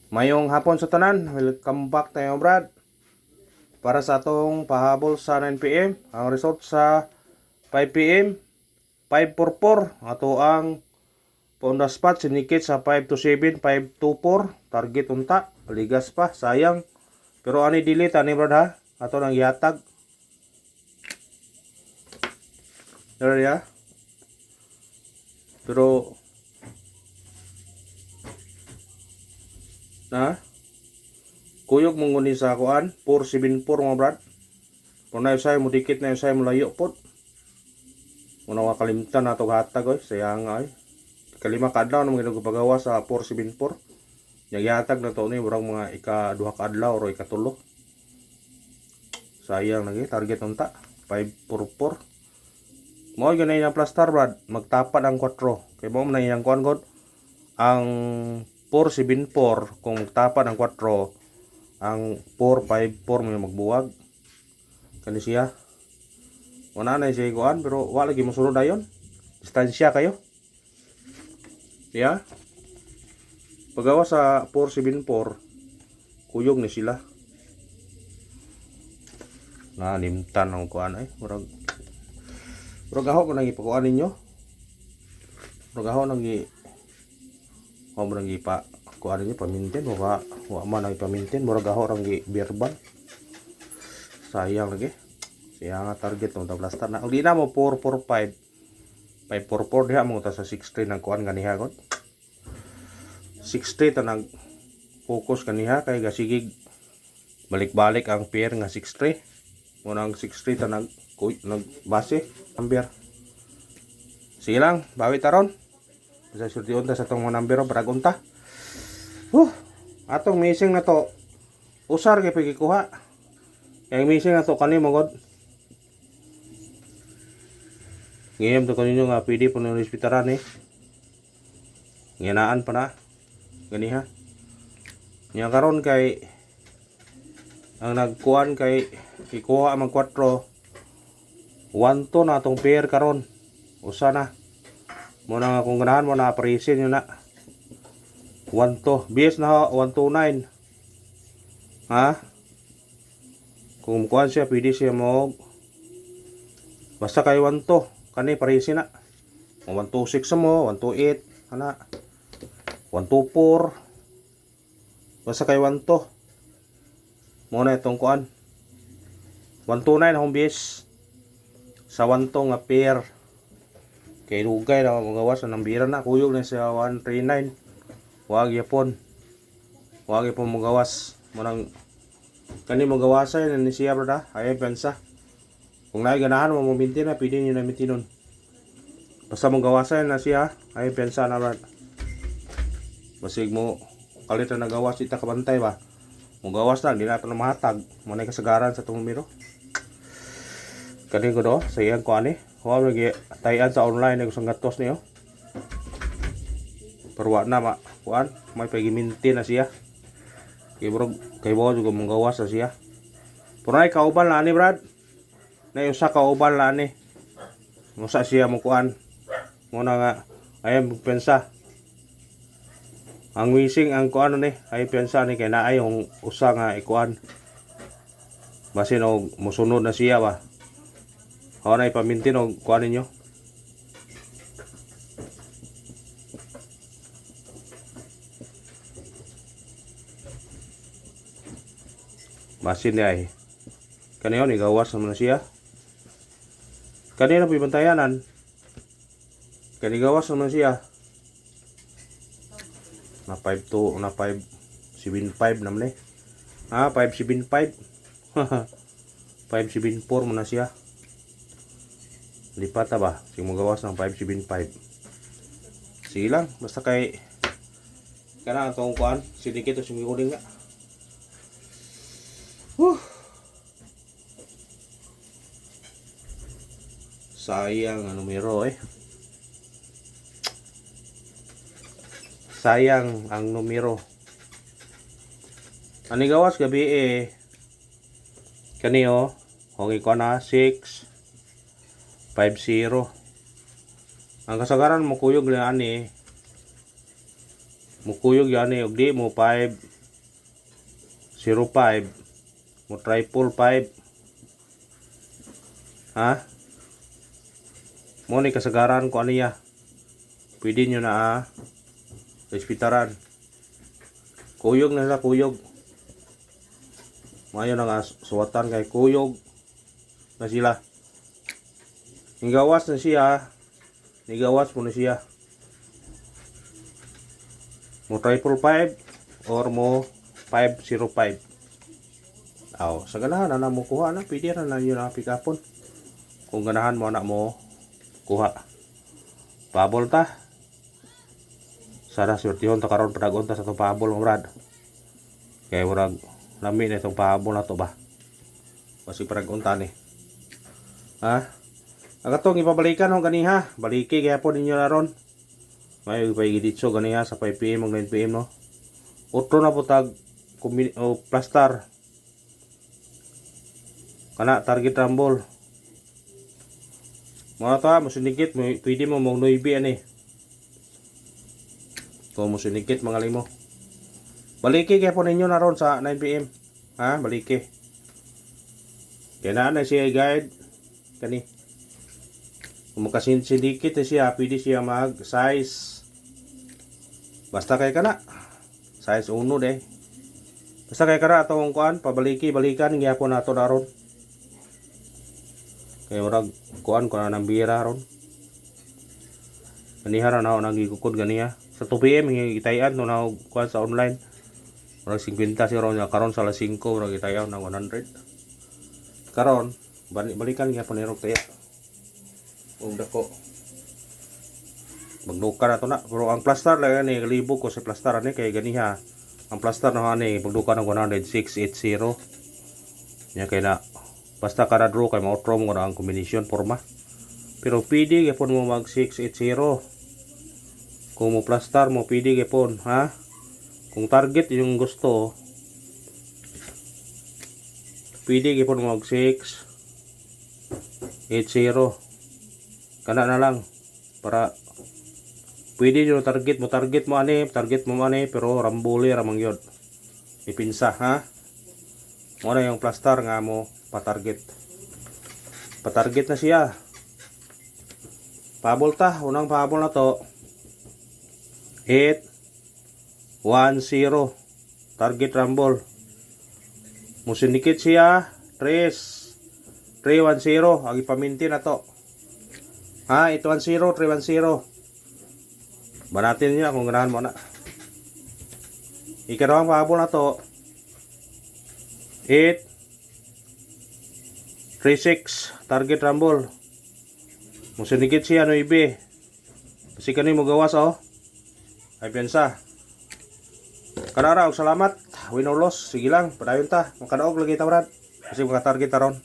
Mayong hapon sa tanan, welcome back tayo Brad. Para sa atong pahabol sa 9pm, ang result sa 5pm, 544. Ato ang on the spot, sinikit sa 5 to 7, 5 to 4. Target unta, ligas pa, sayang. Pero ani delete, ani Brad ha? Ato nang yatag. There ya. Pero na kuyog mong ngunin sa kuan 474 mga Brad. Kung na usay mo dikit na usay mo layo pot. Muna makalimtan na ito hatag oy, sayang ay. Kalima kadlaw naman ginagpagawa sa 474. Nagyatag na to ni murang mga ika-2 kadlaw o ika-3. Sayang lagi target unta 544. Mo ganay ang plaster Brad, magtapat ang 4. Kay mo man yang kuan god ang 474 kung magtapat ang 4, ang 454 may magbuwag. Kani siya. Wala na siya kuan pero wala lagi mosunod dayon. Distansya kayo. Yeah. Pagawa sa 474 kuyog ni sila. Na nimtan ang kuan ay murag aho man nang ipakuan ninyo. Murag aho nang ipa kuan ninyo paminten wa man nang ipaminten murag aho rang verbal. Sayang lagi. Siya nga target ng tablaster na. Hindi na mo 445. 544 diha mo ta sa 63 ng kuan ganiha god. 63 ta nag focus kaniha kay gasigig balik-balik ang pair nga 63. Mo nang 63 ta nag base number. Sige lang, bawi taron. Sa surti unta sa tong number brag unta. Atong missing na to. Usar kay pagikuha. Kay missing na to kanimo god. Ngayon to kanino nga pwede po ng hospitalan eh. Nginaan pa na. Ganiha. Nya karon kay ang nagkuan kay ikuha ang 4. 1 to na atong pair karon. Usa na. Mo na kung ganahan mo na aparisin yun na. 1 to. BS na 129. Ha? Kung kuan siya pwede siya mo basta kay 1 to. Kani parisin na. 126 mo, 128 ana. 124. Basta kay 1 to. Mo na itong kuan. 129 home base. Sa 1 to nga pair. Kay lugay na magawas na nambira na kuyog na sa 139. Wag yapon. Wag yapon magawas. Mo nang kani magawasan ni siya brada. Ay pensa. Kung naiganahan mo mamintin na, pwede nyo na mintinon. Basta mong gawasan na siya, ay pensa na brad. Basig mo, kalit na nagawas, ita kabantay ba? Mong gawas na, hindi na ito na mahatag. Manay kasagaran sa itong numero. Kanin ko do, sa iyang ko ani. Huwag lagi, tayan sa online, ay kusang gatos niyo. Perwa na, kuan, may pagimintin na siya. Kay bro juga mong gawas na siya. Punay, kauban na ni brad. Na usa ka ubal la ni. Musa siya mo kuan. Mo na nga ay pensa. Ang missing ang kuan ni ay pensa ni kay naay yung usa nga ikuan. Basin og mosunod na siya ba. Ho na ipamintin og kuan ninyo. Basin ni ay. Kaniyo ni gawas naman na siya. Kanina pibantayanan. Kanigawas naman siya. Na 5 na 575 naman eh. 575. 574 mo na siya. Lipat na ba? Sige mo gawas ng 575. Sige lang. Basta kay kana itong kuan. Sinikit o sumikuling nga. Sayang ang numero eh. Sayang ang numero. Ani gawas gabi eh. Kaniyo, hongi ko na 650. Ang kasagaran mo kuyog na ani. Mo kuyog yan eh, og di mo 5 05, mo triple 5. Ha? Mo ni kasagaran ko aniya. Pwede nyo na respetaran. Kuyog na sila, kuyog. Mayo na nga suwatan kay kuyog na sila. Nigawas na siya. Nigawas mo na siya. Mo triple 5 or mo 505. Aw, sa ganahan na mo kuha na, pwede na yun na pick upon. Kung ganahan mo na mo kuha. Pabol ta. Sana swertihon ta karon padagon ta sa itong pabol mo brad. Kaya murag lami na itong pabol na to ba. Kasi padagon ta ni. Ha? Agatong ipabalikan ho ganiha. Baliki kaya po ninyo na ron. May ipagiditso ganiha sa 5 PM o 9 PM no. Otro na po tag plaster. Kana target rumble. Mga to ha, musunikit, pwede mo mong noibi ani. Kung musunikit mga limo. Baliki kaya po ninyo na ron sa 9 PM. Ha, baliki. Kaya na siya guide. Kani. Kung makasindikit siya, pwede siya mag size. Basta kay kana. Size 1 de. Basta kay kana atong kuan, pabaliki-balikan gyapon nato na ron. Kaya murag kuan ko na ng bira ron. Ganihara na ako nagikukod ganiya. Sa 2 PM hingitayan no na kuan sa online. Murag 50 si ron karon sa alas 5 murag gitayaw ng 100. Karon balikan gyapon ni ron kaya. Ug dako. Magduka na to na. Pero ang plaster lang ni kalibo ko sa plaster ani kay ganiha. Ang plaster na ani pagduka ng 10680. Nya kay na basta kada draw kay ma-outro mo na ang combination forma. Pero pwede gyapon mo mag 680. Kung mo plaster mo pwede gyapon, ha? Kung target yung gusto, pwede gyapon mo mag 680. Kana na lang para pwede yung target mo ani, pero rambuli ramang yun. Ipinsa, ha? Muna yung plaster nga mo patarget na siya. Pabol ta, unang pabol na to 810 target rumble. Musinikit siya 310 ang ipaminti na to. Ha, 810 310. Banatin niya kung ganahan mo na. Ikalawang pabol na to 836 target rumble. Musinikit siya 9. Kasi kani mo gawas oh. Ay piyansa. Kanara og salamat. Win or loss, sige lang, padayon ta. Makadaog lagi ta brad. Kasi mga target taron.